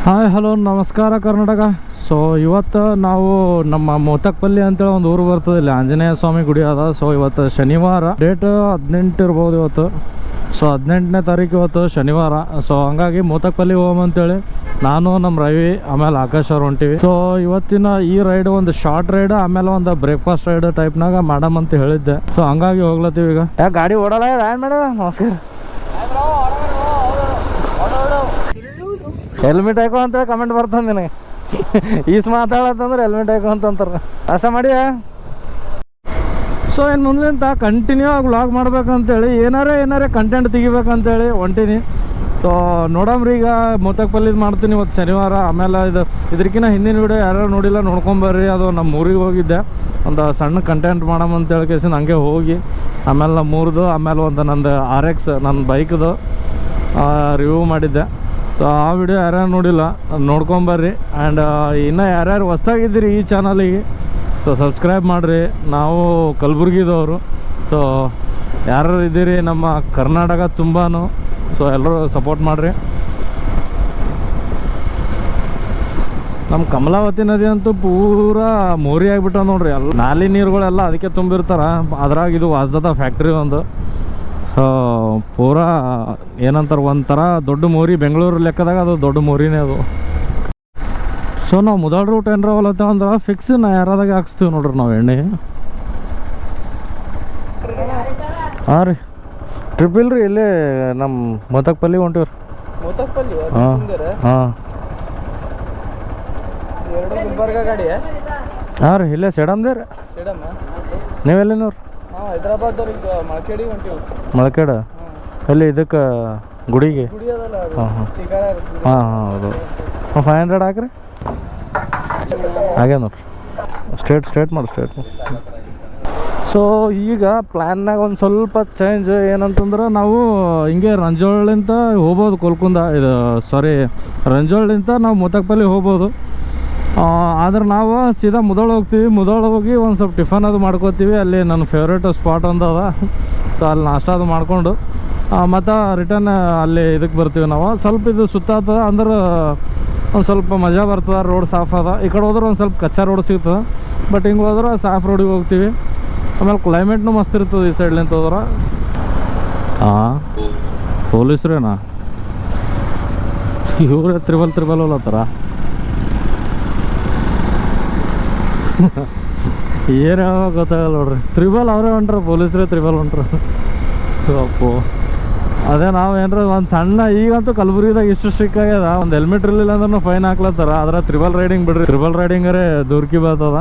Hi hello ನಮಸ್ಕಾರ Karnataka. So ಇವತ್ತು ನಾವು ನಮ್ಮ ಮೋತಕ್ಪಲ್ಲಿ ಅಂತೇಳಿ ಒಂದು ಊರು ಬರ್ತದೆ, ಇಲ್ಲಿ ಆಂಜನೇಯ ಸ್ವಾಮಿ ಗುಡಿ ಅದ. ಸೊ ಇವತ್ತು ಶನಿವಾರ, ಡೇಟ್ 18 ಇರ್ಬೋದು ಇವತ್ತು. ಸೊ 18ನೇ ತಾರೀಕು ಇವತ್ತು ಶನಿವಾರ. ಸೊ ಹಂಗಾಗಿ ಮೋತಕ್ಪಲ್ಲಿ ಹೋಗಂತೇಳಿ ನಾನು ನಮ್ಮ ರವಿ ಆಮೇಲೆ ಆಕಾಶ್ ಅವ್ರು ಹೊಂಟಿವಿ. ಸೊ ಇವತ್ತಿನ ಈ ರೈಡ್ ಒಂದು ಶಾರ್ಟ್ ರೈಡ್, ಆಮೇಲೆ ಒಂದು ಬ್ರೇಕ್ಫಾಸ್ಟ್ ರೈಡ್ ಟೈಪ್ನಾಗ ಮಾಡಮ್ ಅಂತ ಹೇಳಿದ್ದೆ. ಸೊ ಹಂಗಾಗಿ ಹೋಗ್ಲತ್ತೀವಿ. ಈಗ ಯಾಕೆ ಗಾಡಿ ಓಡಲ್ಲ? ಏನು ಮೇಡ ನಮಸ್ಕಾರ. ಹೆಲ್ಮೆಟ್ ಹಾಕೋ ಅಂತೇಳಿ ಕಮೆಂಟ್ ಬರ್ತದೆ ನಿನಗೆ. ಈಸ್ ಮಾತಾಡತ್ತಂದ್ರೆ ಹೆಲ್ಮೆಟ್ ಹಾಕೋ ಅಂತಂತಾರೆ. ಅಷ್ಟ ಮಾಡಿ. ಸೊ ಇನ್ನು ಮುಂದಿಂತ ಕಂಟಿನ್ಯೂ ಆಗಿ ವ್ಲಾಗ್ ಮಾಡ್ಬೇಕಂತೇಳಿ ಏನಾರೇ ಕಂಟೆಂಟ್ ತೆಗಿಬೇಕಂತೇಳಿ ಹೊಂಟೀನಿ. ಸೊ ನೋಡಮ್ರಿ, ಈಗ ಮೋತಕ್ಪಲ್ಲಿದು ಮಾಡ್ತೀನಿ ಇವತ್ತು ಶನಿವಾರ. ಆಮೇಲೆ ಇದಕ್ಕಿಂತ ಹಿಂದಿನ ವೀಡಿಯೋ ಯಾರು ನೋಡಿಲ್ಲ ನೋಡ್ಕೊಂಬರ್ರಿ. ಅದು ನಮ್ಮ ಊರಿಗೆ ಹೋಗಿದ್ದೆ, ಒಂದು ಸಣ್ಣ ಕಂಟೆಂಟ್ ಮಾಡಮಂತೇಳಿ ಕೇಸಿನ ಹಂಗೆ ಹೋಗಿ ಆಮೇಲೆ ನಮ್ಮ ಊರದು, ಆಮೇಲೆ ಒಂದು ನಂದು RX ನನ್ನ ಬೈಕ್ದು ರಿವ್ಯೂ ಮಾಡಿದ್ದೆ. ಸೊ ಆ ವಿಡಿಯೋ ಯಾರ್ಯಾರು ನೋಡಿಲ್ಲ ನೋಡ್ಕೊಂಬರ್ರಿ. ಆ್ಯಂಡ್ ಇನ್ನೂ ಯಾರ್ಯಾರು ಹೊಸ್ದಾಗಿದ್ದೀರಿ ಈ ಚಾನಲಿಗೆ, ಸೊ ಸಬ್ಸ್ಕ್ರೈಬ್ ಮಾಡಿರಿ. ನಾವು ಕಲಬುರ್ಗಿದವರು. ಸೊ ಯಾರು ಇದ್ದೀರಿ ನಮ್ಮ ಕರ್ನಾಟಕ ತುಂಬಾ, ಸೊ ಎಲ್ಲರೂ ಸಪೋರ್ಟ್ ಮಾಡಿರಿ. ನಮ್ಮ ಕಮಲಾವತಿ ನದಿ ಅಂತೂ ಪೂರಾ ಮೋರಿ ಆಗಿಬಿಟ್ಟ ನೋಡ್ರಿ. ಎಲ್ಲ ನಾಲಿ ನೀರುಗಳೆಲ್ಲ ಅದಕ್ಕೆ ತುಂಬಿರ್ತಾರ. ಅದ್ರಾಗ ಇದು ವಾಸ್ದತ ಫ್ಯಾಕ್ಟ್ರಿ ಒಂದು. ಸೊ ಪೂರಾ ಏನಂತಾರೆ, ಒಂಥರ ದೊಡ್ಡ ಮೋರಿ. ಬೆಂಗಳೂರು ಲೆಕ್ಕದಾಗ ಅದು ದೊಡ್ಡ ಮೋರಿನೇ ಅದು. ಸೊ ನಾವು ಮುದಾಳ್ ರೂಟ್ ಏನಾರ ಹೊಲತ್ತೇವೆ ಅಂದ್ರೆ ಫಿಕ್ಸ್ ನಾ ಯಾರಾದಾಗ ಹಾಕ್ಸ್ತೀವಿ ನೋಡ್ರಿ ನಾವು ಎಣ್ಣೆ. ಹಾಂ ರೀ, ಟ್ರಿಪ್ ಇಲ್ರಿ, ಇಲ್ಲೇ ನಮ್ಮ ಮೋತಕ್ಪಲ್ಲಿ ಹೊಂಟಿವ್ರಿ. ಹಾಂ ಹಾಂ ಹಾಂ ರೀ, ಇಲ್ಲೇ ಸೇಡಮ್ದೇ ರೀ. ನೀವೆಲ್ಲಿನವ್ರಿ? ಮಳಕೇಡ ಎಲ್ಲಿ? ಇದಕ್ಕೆ ಗುಡಿಗೆ? ಹಾಂ ಹಾಂ ಹಾಂ ಹಾಂ ಹೌದು. 500 ಹಾಕ್ರಿ. ಹಾಗೆ ನೋಡ್ರಿ, ಸ್ಟೇಟ್ ಮಾಡಿ. ಸೊ ಈಗ ಪ್ಲ್ಯಾನ್ನಾಗ ಒಂದು ಸ್ವಲ್ಪ ಚೇಂಜ್ ಏನಂತಂದ್ರೆ, ನಾವು ಹಿಂಗೆ ರಂಜೋಳಿಂದ ಹೋಗ್ಬೋದು ಕೋಲ್ಕುಂದ, ಇದು ಸಾರಿ ರಂಜೋಳಿಂದ ನಾವು ಮೋತಕ್ಪಲ್ಲಿ ಹೋಗ್ಬೋದು. ಆದ್ರೆ ನಾವು ಸೀದಾ ಮುದೋಳು ಹೋಗ್ತೀವಿ. ಮುದೋಳು ಹೋಗಿ ಒಂದು ಸ್ವಲ್ಪ ಟಿಫನ್ ಅದು ಮಾಡ್ಕೋತೀವಿ. ಅಲ್ಲಿ ನನ್ನ ಫೇವ್ರೇಟ್ ಸ್ಪಾಟ್ ಒಂದು ಅದ. ಸೊ ಅಲ್ಲಿ ನಾಷ್ಟ ಅದು ಮಾಡಿಕೊಂಡು ಮತ್ತು ರಿಟರ್ನ್ ಅಲ್ಲಿ ಇದಕ್ಕೆ ಬರ್ತೀವಿ ನಾವು. ಸ್ವಲ್ಪ ಇದು ಸುತ್ತಾಗ್ತದೆ ಅಂದ್ರೆ ಒಂದು ಸ್ವಲ್ಪ ಮಜಾ ಬರ್ತದೆ. ರೋಡ್ ಸಾಫ್ ಅದ. ಈ ಕಡೆ ಹೋದ್ರೆ ಒಂದು ಸ್ವಲ್ಪ ಕಚ್ಚಾ ರೋಡ್ ಸಿಗ್ತದೆ, ಬಟ್ ಹಿಂಗೆ ಹೋದ್ರೆ ಸಾಫ್ ರೋಡಿಗೆ ಹೋಗ್ತೀವಿ. ಆಮೇಲೆ ಕ್ಲೈಮೇಟ್ನು ಮಸ್ತ್ ಇರ್ತದೆ ಈ ಸೈಡ್ಲಿಂತ ಹೋದ್ರೆ. ಹಾಂ, ಪೊಲೀಸ್ರೇನಾ ಇವ್ರೆ ತ್ರಿಬಲ್ ಹೋಲತ್ತಾರ. ಏನು ಗೊತ್ತಾಗಲ್ಲ ನೋಡ್ರಿ. ತ್ರಿಬಲ್ ಅವರೇ ಹೊಂಟ್ರ, ಪೊಲೀಸರೇ ತ್ರಿಬಲ್ ಹೊಂಟ್ರ. ಅಪ್ಪು ಅದೇ ನಾವು ಏನಾರ ಒಂದು ಸಣ್ಣ, ಈಗಂತೂ ಕಲಬುರ್ಗಿದಾಗ ಇಷ್ಟು ಸ್ಟ್ರಿಕ್ ಆಗ್ಯದ, ಒಂದು ಹೆಲ್ಮೆಟ್ ಇರಲಿಲ್ಲ ಅಂದ್ರೆ ಫೈನ್ ಹಾಕ್ಲತ್ತಾರ. ಆದ್ರೆ ತ್ರಿಬಲ್ ರೈಡಿಂಗ್ ಬಿಡ್ರಿ, ತ್ರಿಬಲ್ ರೈಡಿಂಗರೇ ದೂರ್ಕಿ ಬರ್ತದ.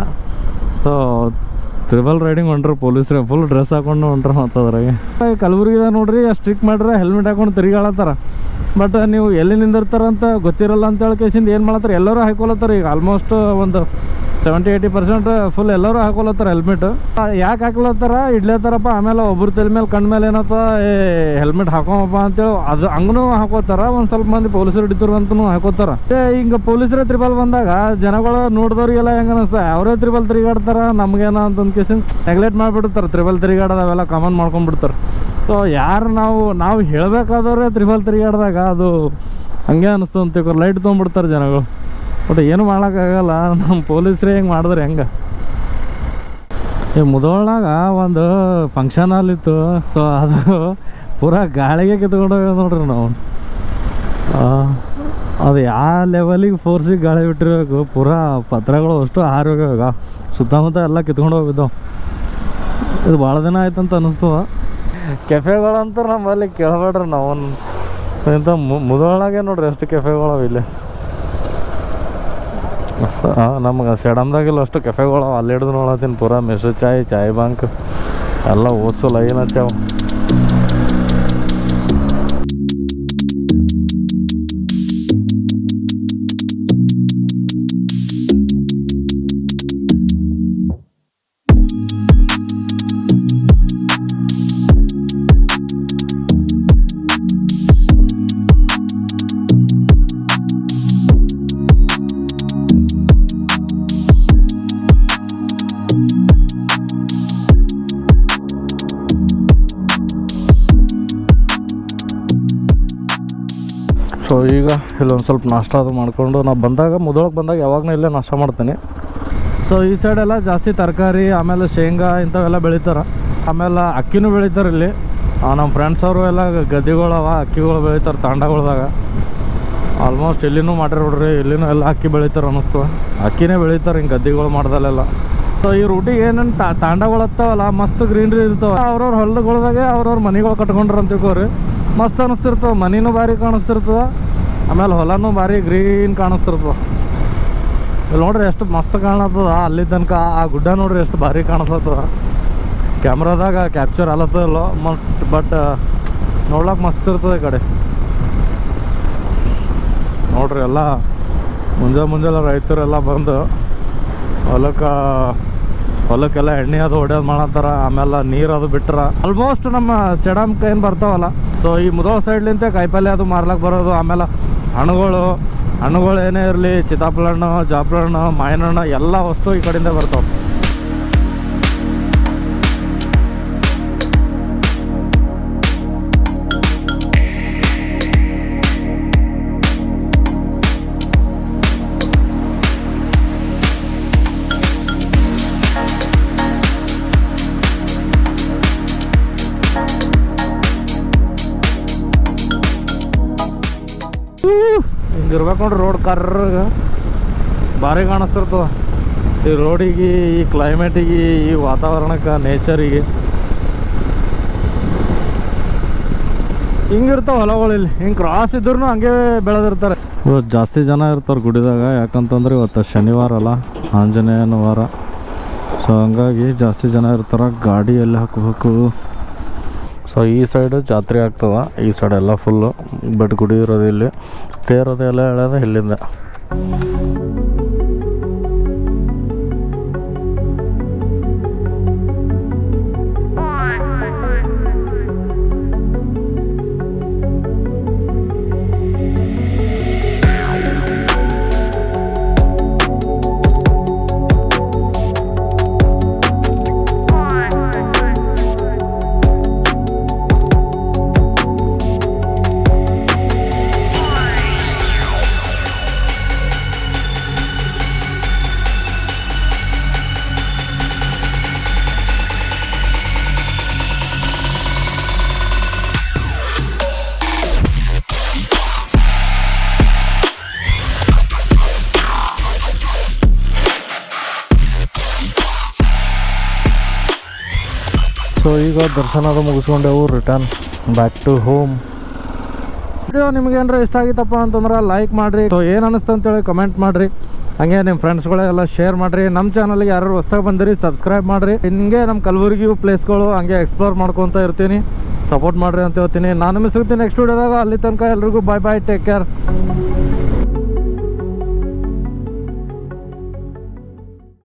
ಸೊ ತ್ರಿಬಲ್ ರೈಡಿಂಗ್ ಹೊಂಟ್ರಿ ಪೊಲೀಸ್ರೆ, ಫುಲ್ ಡ್ರೆಸ್ ಹಾಕೊಂಡು ಹೊಂಟ್ರ ಮಾತದ್ರಾಗೆ. ಕಲಬುರ್ಗಿದಾಗ ನೋಡ್ರಿ ಸ್ಟ್ರಿಕ್ ಮಾಡ್ರೆ ಹೆಲ್ಮೆಟ್ ಹಾಕೊಂಡು ತಿರುಗಾಳತ್ತಾರ. ಬಟ್ ನೀವು ಎಲ್ಲಿ ನಿಂದಿರ್ತಾರಂತ ಗೊತ್ತಿರಲ್ಲ ಅಂತ ಕೇಸಿಂದ ಏನು ಮಾಡತ್ತಾರ, ಎಲ್ಲರೂ ಹಾಕೊಳತ್ತಾರ. ಈಗ ಆಲ್ಮೋಸ್ಟ್ ಒಂದು 70-80% ಫುಲ್ ಎಲ್ಲರೂ ಹಾಕೊಳತ್ತಾರ ಹೆಲ್ಮೆಟ್. ಯಾಕೆ ಹಾಕೊಳತ್ತಾರ, ಇಡ್ಲೇತಾರಪ್ಪ. ಆಮೇಲೆ ಒಬ್ಬರು ತಲೆ ಮೇಲೆ ಕಣ್ಣ ಮೇಲೆ ಏನತ್ತ ಹೆಲ್ಮೆಟ್ ಹಾಕೋಮಪ್ಪ ಅಂತೇಳಿ ಅದು ಹಂಗೂ ಹಾಕೋತಾರ. ಒಂದು ಸ್ವಲ್ಪ ಮಂದಿ ಪೊಲೀಸರು ಹಿಡಿತರು ಅಂತೂ ಹಾಕೋತಾರ. ಹಿಂಗೆ ಪೊಲೀಸರೇ ತ್ರಿಬಲ್ ಬಂದಾಗ ಜನಗಳು ನೋಡಿದವ್ರಿಗೆಲ್ಲ ಹೆಂಗೆ ಅನಿಸ್ತಾ, ಅವರೇ ತ್ರಿಬಲ್ ತಿರುಗಾಡ್ತಾರ, ನಮಗೇನೋ ಅಂತಂದು ಕೇಸಿನ ನೆಗ್ಲೆಕ್ಟ್ ಮಾಡಿಬಿಡ್ತಾರೆ. ತ್ರಿಬಲ್ ತಿರುಗಾಡೋದು ಅವೆಲ್ಲ ಕಾಮನ್ ಮಾಡ್ಕೊಂಡ್ಬಿಡ್ತಾರೆ. ಸೊ ಯಾರು ನಾವು ಹೇಳಬೇಕಾದವ್ರೆ ತ್ರಿಬಲ್ ತಿರುಗಾಡಿದಾಗ ಅದು ಹಂಗೆ ಅನಿಸ್ತು ಅಂತ ಲೈಟ್ ತೊಗೊಂಡ್ಬಿಡ್ತಾರೆ ಜನಗಳು. ಬಟ್ ಏನು ಮಾಡೋಕ್ಕಾಗಲ್ಲ, ನಮ್ಮ ಪೊಲೀಸರೇ ಹೆಂಗೆ ಮಾಡಿದ್ರೆ ಹೆಂಗೆ. ಈ ಮುದೋಳ್ನಾಗ ಒಂದು ಫಂಕ್ಷನ್ ಹಾಲಿತ್ತು. ಸೊ ಅದು ಪೂರಾ ಗಾಳಿಗೆ ಕಿತ್ಕೊಂಡು ಹೋಗ್ಯದ ನೋಡ್ರಿ ನಾವು. ಅದು ಯಾವ ಲೆವೆಲಿಗೆ ಫೋರ್ಸಿಗೆ ಗಾಳಿ ಬಿಟ್ಟಿರ್ಬೇಕು, ಪೂರಾ ಪತ್ರಗಳು ಅಷ್ಟು ಹಾರಿ ಹೋಗ್ಯಾವ. ಸುತ್ತಮುತ್ತ ಎಲ್ಲ ಕಿತ್ಕೊಂಡು ಹೋಗಿದ್ದಾವೆ. ಇದು ಭಾಳ ದಿನ ಆಯ್ತಂತ ಅನ್ನಿಸ್ತದ. ಕೆಫೆಗಳಂತೂ ನಮ್ಮಲ್ಲಿ ಕೇಳಬೇಡ್ರಿ ನಾವು. ಇಂಥ ಮುದೋಳ್ನಾಗೆ ನೋಡ್ರಿ ಎಷ್ಟು ಕೆಫೆಗಳು ಇಲ್ಲಿ. ನಮ್ಗೆ ಸೆಡಮ್ದಾಗಿಲ್ಲ ಅಷ್ಟು ಕೆಫೆಗಳು. ಅಲ್ಲಿ ಹಿಡಿದು ನೋಡತ್ತೀನಿ ಪೂರಾ ಮೆಸು ಚಾಯ್ ಬಾಂಕ್ ಎಲ್ಲ ಓದ್ಸು ಲೈನ್ ಹತ್ಯಾವ. ಈಗ ಇಲ್ಲೊಂದು ಸ್ವಲ್ಪ ನಾಷ್ಟ ಅದು ಮಾಡಿಕೊಂಡು ನಾವು ಬಂದಾಗ ಮುದೊಳಗೆ ಬಂದಾಗ ಯಾವಾಗಲೂ ಇಲ್ಲೇ ನಾಷ್ಟ ಮಾಡ್ತೀನಿ. ಸೊ ಈ ಸೈಡೆಲ್ಲ ಜಾಸ್ತಿ ತರಕಾರಿ ಆಮೇಲೆ ಶೇಂಗಾ ಇಂಥವೆಲ್ಲ ಬೆಳಿತಾರೆ. ಆಮೇಲೆ ಅಕ್ಕಿನೂ ಬೆಳಿತಾರೆ ಇಲ್ಲಿ. ನಮ್ಮ ಫ್ರೆಂಡ್ಸ್ ಅವರು ಎಲ್ಲ ಗದ್ದೆಗಳವ ಅಕ್ಕಿಗಳು ಬೆಳಿತಾರೆ ತಾಂಡಗಳ್ದಾಗ. ಆಲ್ಮೋಸ್ಟ್ ಇಲ್ಲಿನೂ ಮಾಡಿರಿ ನೋಡ್ರಿ, ಇಲ್ಲಿನೂ ಎಲ್ಲ ಅಕ್ಕಿ ಬೆಳಿತಾರೆ ಅನ್ನಿಸ್ತು. ಅಕ್ಕಿನೇ ಬೆಳಿತಾರೆ ಹಿಂಗೆ ಗದ್ದೆಗಳು ಮಾಡ್ದಲ್ಲೆಲ್ಲ. ಸೊ ಈ ರೂಟಿಗೆ ಏನೇನು ತಾಂಡಗಳು ಹತ್ತಾವಲ್ಲ ಮಸ್ತ್ ಗ್ರೀನ್ರಿ ಇರ್ತಾವೆ. ಅವ್ರವ್ರ ಹೊಲದಗಳ್ದಾಗೆ ಅವ್ರವ್ರ ಮನೆಗಳು ಕಟ್ಕೊಂಡ್ರ ಅಂತ ತಿಳ್ಕೊರಿ, ಮಸ್ತ್ ಅನ್ನಿಸ್ತಿರ್ತವೆ. ಮನೆಯೂ ಭಾರಿ ಕಾಣಿಸ್ತಿರ್ತದೆ, ಆಮೇಲೆ ಹೊಲನೂ ಭಾರಿ ಗ್ರೀನ್ ಕಾಣಿಸ್ತಿರ್ತವೆ. ಇಲ್ಲಿ ನೋಡ್ರಿ ಎಷ್ಟು ಮಸ್ತ್ ಕಾಣತ್ತದ. ಅಲ್ಲಿ ತನಕ ಆ ಗುಡ್ಡ ನೋಡ್ರಿ ಎಷ್ಟು ಭಾರಿ ಕಾಣಿಸ್ತದ. ಕ್ಯಾಮ್ರಾದಾಗ ಕ್ಯಾಪ್ಚರ್ ಆಲತ್ತದಲ್ಲ ಬಟ್ ನೋಡ್ಲಕ್ಕೆ ಮಸ್ತ್ ಇರ್ತದೆ. ಈ ಕಡೆ ನೋಡ್ರಿ ಎಲ್ಲ ಮುಂಜಾನೆ ರೈತರೆಲ್ಲ ಬಂದು ಹೊಲಕ್ಕೆಲ್ಲ ಎಣ್ಣೆ ಅದು ಹೊಡೆಯೋದು ಮಾಡತ್ತಾರ. ಆಮೇಲೆ ನೀರು ಅದು ಬಿಟ್ರ ಆಲ್ಮೋಸ್ಟ್ ನಮ್ಮ ಸೆಡಮ್ಕ ಏನು ಬರ್ತಾವಲ್ಲ. ಸೊ ಈ ಮುದೋಳ ಸೈಡ್ಲಿಂತ ಕಾಯಿಪಲ್ಯ ಅದು ಮಾರ್ಲಕ್ಕೆ ಬರೋದು. ಆಮೇಲೆ ಹಣ್ಣುಗಳು ಏನೇ ಇರಲಿ, ಚಿತಾಪಲ ಹಣ್ಣು, ಜಾಪಲ ಹಣ್ಣು, ಮಾವಿನ ಹಣ್ಣು ಎಲ್ಲ ವಸ್ತು ಈ ಕಡೆಯಿಂದ ಬರ್ತಾವೆ. ಹಿಂಗಿರ್ಬೇಕು ನೋಡ್ರಿ ರೋಡ್ ಕರ್ರಗೆ ಭಾರಿ ಕಾಣಿಸ್ತಿರ್ತದ. ಈ ರೋಡಿಗೆ, ಈ ಕ್ಲೈಮೇಟಿಗೆ, ಈ ವಾತಾವರಣಕ್ಕೆ, ನೇಚರಿಗೆ ಹಿಂಗಿರ್ತಾವೆ ಹೊಲಗಳು. ಇಲ್ಲಿ ಹಿಂಗೆ ಕ್ರಾಸ್ ಇದ್ರೂ ಹಂಗೆ ಬೆಳೆದಿರ್ತಾರೆ. ಇವತ್ತು ಜಾಸ್ತಿ ಜನ ಇರ್ತಾರೆ ಗುಡಿದಾಗ, ಯಾಕಂತಂದ್ರೆ ಇವತ್ತು ಶನಿವಾರ ಅಲ್ಲ, ಆಂಜನೇಯನ ವಾರ. ಸೊ ಹಂಗಾಗಿ ಜಾಸ್ತಿ ಜನ ಇರ್ತಾರೆ. ಗಾಡಿ ಎಲ್ಲಿ ಹಾಕಬೇಕು. ಸೊ ಈ ಸೈಡು ಜಾತ್ರೆ ಆಗ್ತದೆ, ಈ ಸೈಡ್ ಎಲ್ಲ ಫುಲ್ಲು. ಬಟ್ ಗುಡಿ ಇರೋದು ಇಲ್ಲಿ, ತೇರೋದು ಎಲ್ಲ ಹೇಳೋದು ಇಲ್ಲಿಂದ. ಸೊ ಈಗ ದರ್ಶನದ ಮುಗಿಸ್ಕೊಂಡೆವು, return back to home. Video ನಿಮ್ಗೇನಾರ ಇಷ್ಟ ಆಗಿತ್ತಪ್ಪ ಅಂತಂದ್ರೆ ಲೈಕ್ ಮಾಡಿರಿ. ಸೊ ಏನು ಅನ್ನಿಸ್ತು ಅಂತೇಳಿ ಕಮೆಂಟ್ ಮಾಡಿರಿ. ಹಾಗೆ ನಿಮ್ಮ ಫ್ರೆಂಡ್ಸ್ಗಳೆಲ್ಲ ಶೇರ್ ಮಾಡಿರಿ. ನಮ್ಮ ಚಾನಲ್ಗೆ ಯಾರು ಹೊಸ್ದಾಗಿ ಬಂದಿರಿ ಸಬ್ಸ್ಕ್ರೈಬ್ ಮಾಡಿರಿ. ಹಿಂಗೆ ನಮ್ಮ ಕಲಬುರಗಿ ಪ್ಲೇಸ್ಗಳು ಹಂಗೆ ಎಕ್ಸ್ಪ್ಲೋರ್ ಮಾಡ್ಕೊತ ಇರ್ತೀನಿ. ಸಪೋರ್ಟ್ ಮಾಡಿರಿ ಅಂತ ಹೇಳ್ತೀನಿ. ನಾನು ಸಿಗ್ತೀನಿ ನೆಕ್ಸ್ಟ್ ವಿಡಿಯೋದಾಗ. ಅಲ್ಲಿ ತನಕ ಎಲ್ರಿಗೂ ಬಾಯ್ ಬಾಯ್, ಟೇಕ್ ಕೇರ್.